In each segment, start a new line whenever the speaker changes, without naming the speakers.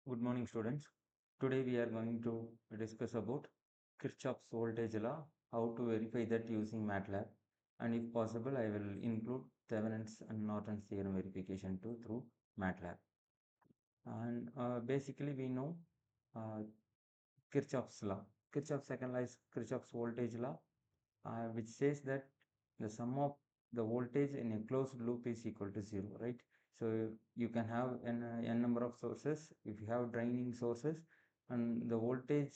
Good morning, students. Today we are going to discuss about Kirchhoff's voltage law, how to verify that using MATLAB, and if possible, I will include Thevenin's and Norton's theorem verification too through MATLAB. And basically, we know uh, Kirchhoff's law. Kirchhoff's second law is Kirchhoff's voltage law, which says that the sum of the voltage in a closed loop is equal to 0, right? So you can have n number of sources. If you have draining sources, and the voltage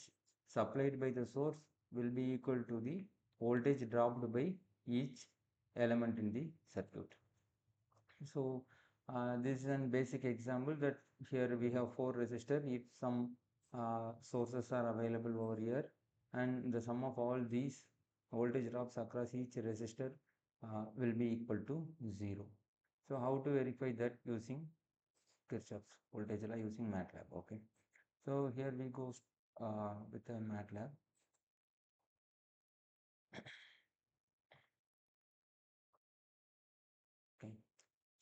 supplied by the source will be equal to the voltage dropped by each element in the circuit. So this is a basic example that here we have 4 resistors. If some sources are available over here, and the sum of all these voltage drops across each resistor will be equal to 0. So how to verify that using Kirchhoff's voltage law using MATLAB? Okay. So here we go with a MATLAB. Okay.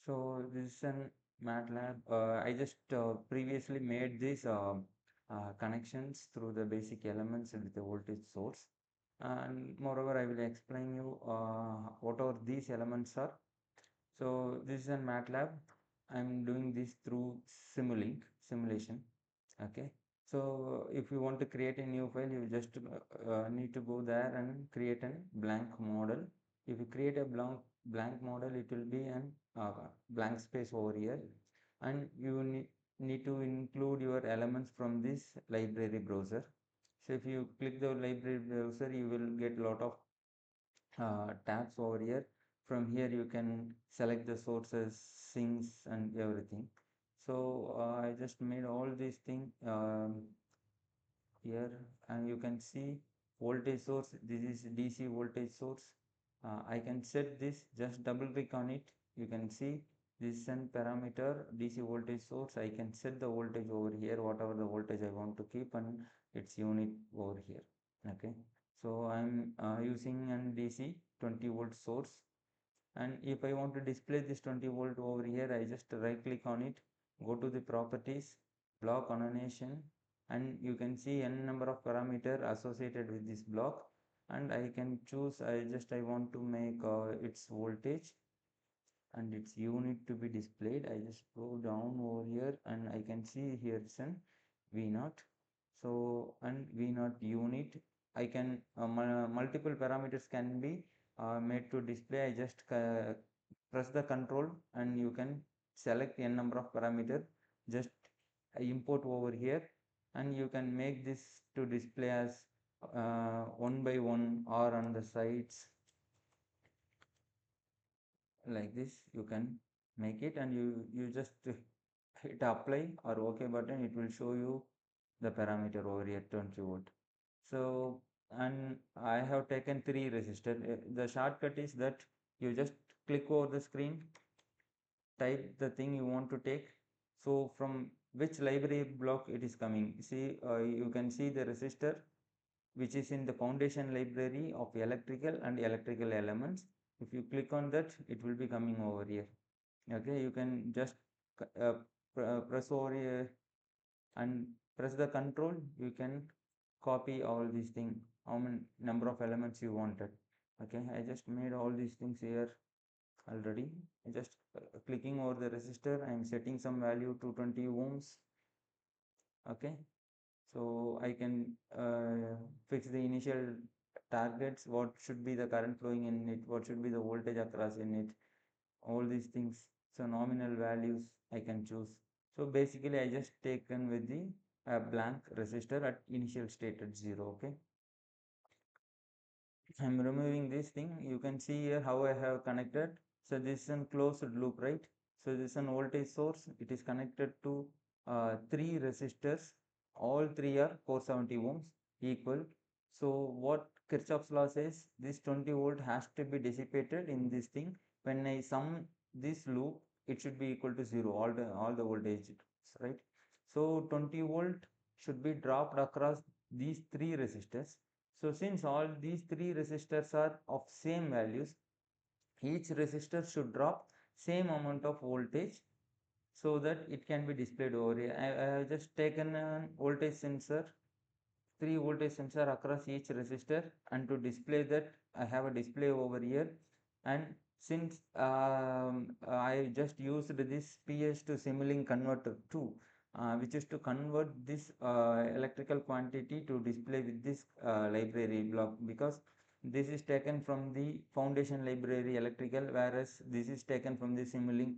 So this is an MATLAB. I just previously made these connections through the basic elements with the voltage source, and moreover I will explain you what are these elements are. So this is in MATLAB. I'm doing this through Simulink simulation. Okay. So if you want to create a new file, you just need to go there and create a blank model. If you create a blank model, it will be an blank space over here, and you need to include your elements from this library browser. So if you click the library browser, you will get a lot of tabs over here. From here you can select the sources, sinks and everything. So I just made all these things here, and you can see voltage source. This is DC voltage source. I can set this, just double click on it. You can see this is an parameter DC voltage source. I can set the voltage over here, whatever the voltage I want to keep, and its unit over here. Okay. So I'm using an DC 20 volt source, and if I want to display this 20 volt over here, I just right click on it, go to the properties, block annotation, and you can see n number of parameter associated with this block, and I can choose, I want to make its voltage and its unit to be displayed. I just go down over here and I can see here it's an V0. So and V0 unit, I can multiple parameters can be made to display. I just press the control and you can select n number of parameter, just import over here, and you can make this to display as one by one or on the sides like this. You can make it, and you just hit apply or OK button. It will show you the parameter over here 20 volt. So and I have taken 3 resistor. The shortcut is that you just click over the screen, type the thing you want to take. So from which library block it is coming, see you can see the resistor which is in the foundation library of electrical and electrical elements. If you click on that, it will be coming over here. Okay, you can just press over here and press the control. You can copy all these things, how many number of elements you wanted. Okay, I just made all these things here already. I just clicking over the resistor, I am setting some value to 20 ohms. Okay, so I can fix the initial targets, what should be the current flowing in it, what should be the voltage across in it, all these things. So nominal values I can choose. So basically I just taken with the blank resistor at initial state at 0. Okay, I'm removing this thing. You can see here how I have connected. So this is a closed loop, right? So this is an voltage source. It is connected to 3 resistors. All 3 are 470 ohms equal. So what Kirchhoff's law says, this 20 volt has to be dissipated in this thing. When I sum this loop, it should be equal to 0, all the voltage, right? So 20 volt should be dropped across these 3 resistors. So since all these 3 resistors are of same values, each resistor should drop same amount of voltage so that it can be displayed over here. I have just taken a voltage sensor, 3 voltage sensor across each resistor, and to display that I have a display over here. And since I just used this PS to Simulink converter 2, which is to convert this electrical quantity to display with this library block, because this is taken from the foundation library electrical, whereas this is taken from the Simulink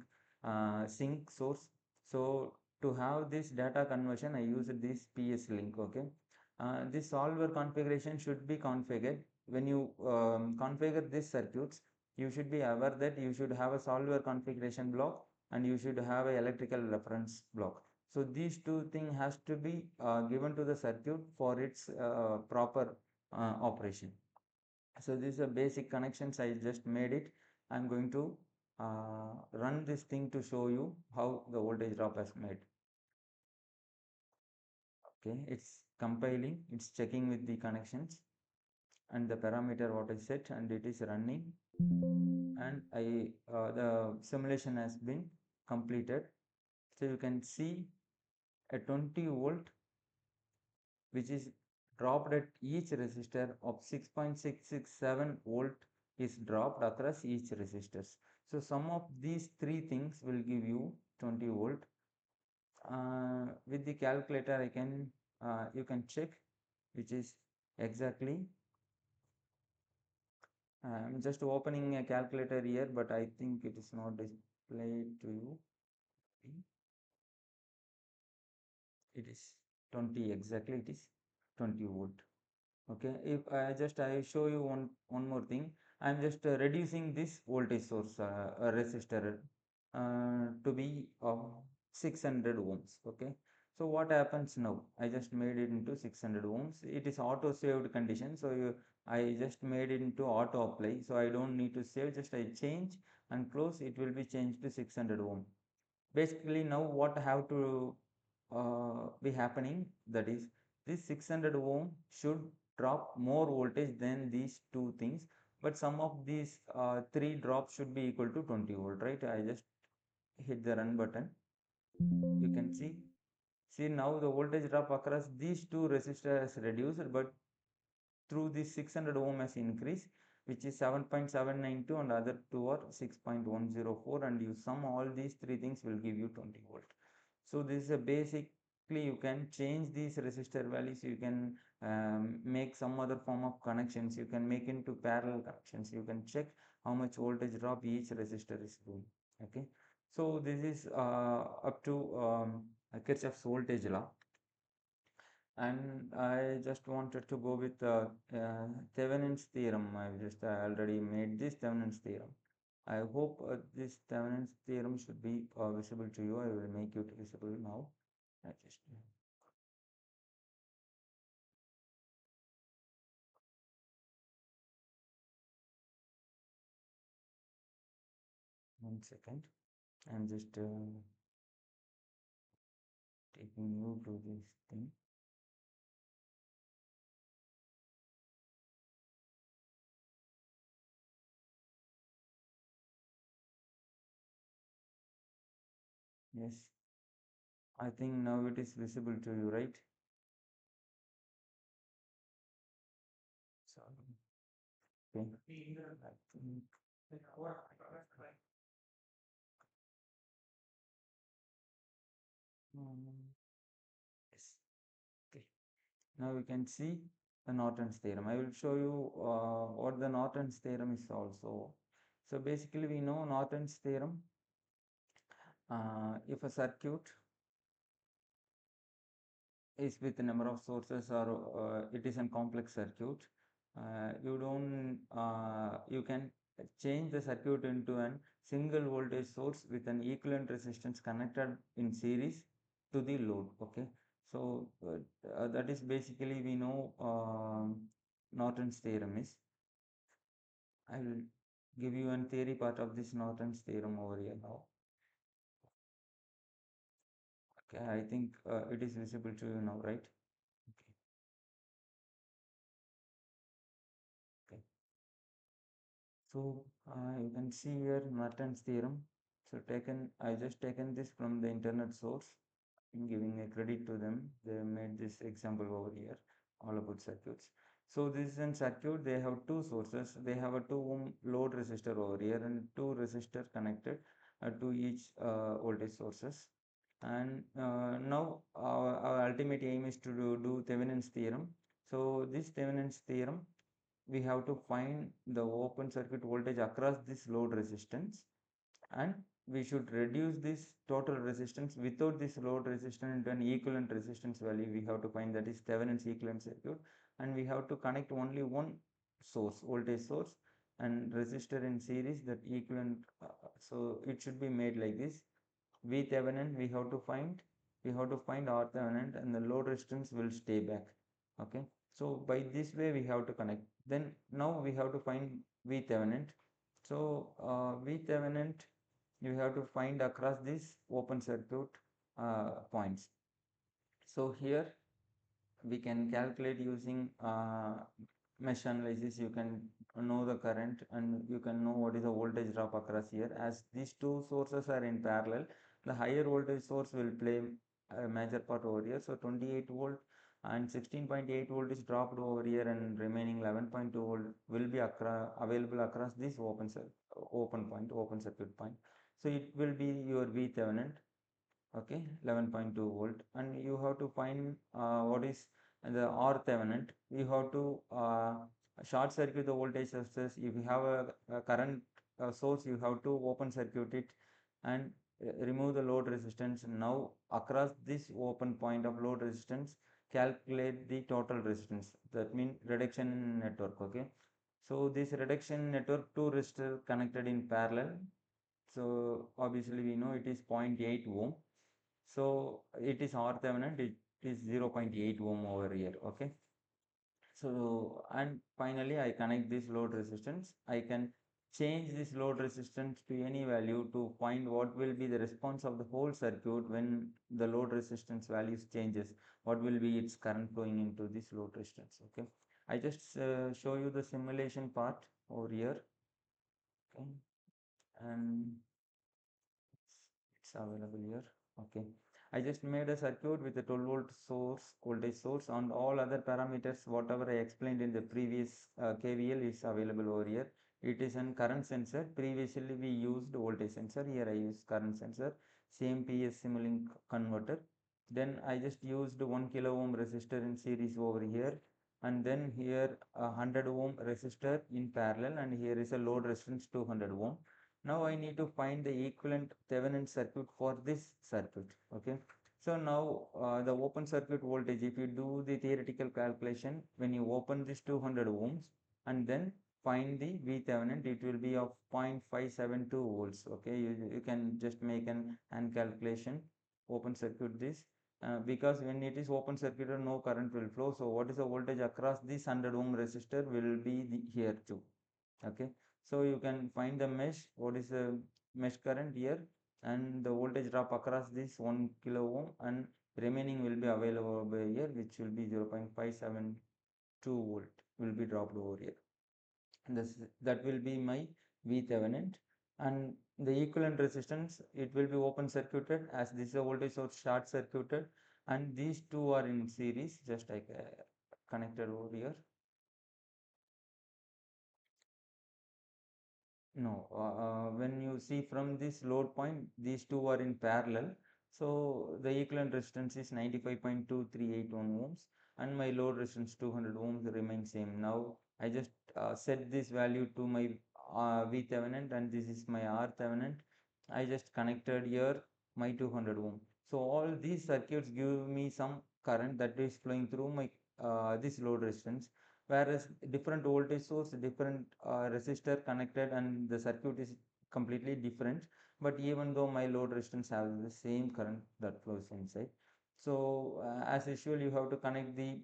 sync source. So to have this data conversion, I use this PS link. Okay. This solver configuration should be configured. When you configure these circuits, you should be aware that you should have a solver configuration block and you should have a electrical reference block. So these two things has to be given to the circuit for its proper operation. So this is a basic connections. I just made it. I'm going to run this thing to show you how the voltage drop is made. Okay, it's compiling, it's checking with the connections and the parameter what is set, and it is running, and the simulation has been completed. So you can see a 20 volt which is dropped at each resistor of 6.667 volt is dropped across each resistors. So sum of these three things will give you 20 volt. With the calculator I can you can check which is exactly. I'm just opening a calculator here, but I think it is not displayed to you. It is 20 exactly. It is 20 volt. Okay. If I show you one more thing. I'm just reducing this voltage source resistor to be 600 ohms. Okay. So what happens now? I just made it into 600 ohms. It is auto saved condition. So I just made it into auto apply. So I don't need to save. Just I change and close. It will be changed to 600 ohm. Basically now what have to be happening, that is this 600 ohm should drop more voltage than these two things, but some of these three drops should be equal to 20 volt, right? I just hit the run button. You can see now the voltage drop across these two resistors reduced, but through this 600 ohm has increased, which is 7.792, and other two are 6.104, and you sum all these three things will give you 20 volt. So this is a basically you can change these resistor values, you can make some other form of connections, you can make into parallel connections, you can check how much voltage drop each resistor is doing. Okay, so this is up to Kirchhoff's voltage law. And I just wanted to go with Thevenin's theorem. I just already made this Thevenin's theorem. I hope this Thevenin's theorem should be visible to you. I will make it visible now. I just 1 second. I'm just taking you to this thing. Yes, I think now it is visible to you, right? So, okay. I think yes. Okay. Now we can see the Norton's theorem. I will show you what the Norton's theorem is also. So basically we know Norton's theorem. If a circuit is with a number of sources, or it is a complex circuit, you can change the circuit into a single voltage source with an equivalent resistance connected in series to the load. Okay, so that is basically we know Norton's theorem is. I will give you a theory part of this Norton's theorem over here now. Okay, I think it is visible to you now, right? Okay. Okay. So you can see here Norton's theorem. So I just taken this from the internet source. I'm giving a credit to them. They made this example over here, all about circuits. So this is a circuit. They have two sources. They have a 2 ohm load resistor over here and two resistor connected to each voltage sources. And now our ultimate aim is to do Thevenin's theorem. So this Thevenin's theorem, we have to find the open circuit voltage across this load resistance, and we should reduce this total resistance without this load resistance into an equivalent resistance value. We have to find, that is Thevenin's equivalent circuit, and we have to connect only one source, voltage source, and resistor in series, that equivalent. So it should be made like this. V Thevenin we have to find, R Thevenin, and the load resistance will stay back. Okay, so by this way we have to connect. Then now we have to find V Thevenin. So V Thevenin you have to find across these open circuit points. So here we can calculate using mesh analysis. You can know the current and you can know what is the voltage drop across here. As these two sources are in parallel, the higher voltage source will play a major part over here. So 28 volt and 16.8 volt is dropped over here, and remaining 11.2 volt will be available across this open circuit point. So it will be your V Thevenin. Okay, 11.2 volt, and you have to find what is the R Thevenin. You have to short circuit the voltage sources. If you have a current source, you have to open circuit it and remove the load resistance. Now across this open point of load resistance, calculate the total resistance, that means reduction network. Okay, so this reduction network, two resistors connected in parallel, so obviously we know it is 0.8 ohm. So it is R Thevenin, it is 0.8 ohm over here. Okay, so and finally I connect this load resistance. I can change this load resistance to any value to find what will be the response of the whole circuit when the load resistance values changes, what will be its current flowing into this load resistance. Okay, I just show you the simulation part over here. Okay, and it's available here. Okay, I just made a circuit with a 12 volt source, voltage source, and all other parameters whatever I explained in the previous KVL is available over here. It is a current sensor. Previously we used voltage sensor, here I use current sensor, same PS Simulink converter. Then I just used 1 kilo ohm resistor in series over here, and then here a 100 ohm resistor in parallel, and here is a load resistance 200 ohm. Now I need to find the equivalent Thevenin circuit for this circuit. Okay, so now the open circuit voltage, if you do the theoretical calculation, when you open this 200 ohms and then find the V Thevenin, it will be of 0.572 volts. Okay, you can just make an calculation, open circuit this, because when it is open circuit no current will flow. So what is the voltage across this 100 ohm resistor will be here too. Okay, so you can find the mesh, what is the mesh current here, and the voltage drop across this 1 kilo ohm, and remaining will be available over here, which will be 0.572 volt will be dropped over here. And that will be my V Thevenin. And the equivalent resistance, it will be open circuited, as this is a voltage source short circuited, and these two are in series, just like connected over here. No, when you see from this load point, these two are in parallel. So the equivalent resistance is 95.238 ohms, and my load resistance 200 ohms remain same. Now I just set this value to my V Thevenin, and this is my R Thevenin. I just connected here my 200 ohm. So all these circuits give me some current that is flowing through my this load resistance, whereas different voltage source, different resistor connected, and the circuit is completely different, but even though my load resistance has the same current that flows inside. So as usual, you have to connect the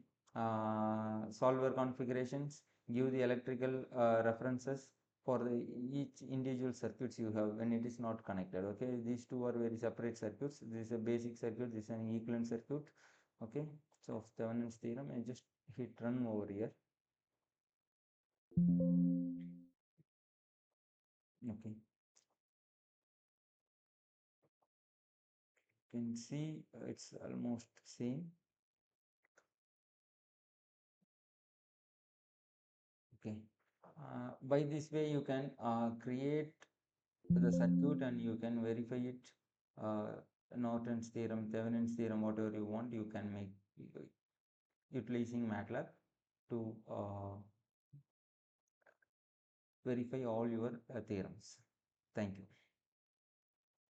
solver configurations, give the electrical references for the each individual circuits you have when it is not connected. Okay, these two are very separate circuits. This is a basic circuit, this is an equivalent circuit. Okay, so Thevenin's theorem, I just hit run over here. Okay, can see it's almost same. Okay. By this way, you can create the circuit and you can verify it. Uh, Norton's theorem, Thevenin's theorem, whatever you want, you can make utilizing MATLAB to verify all your theorems. Thank you.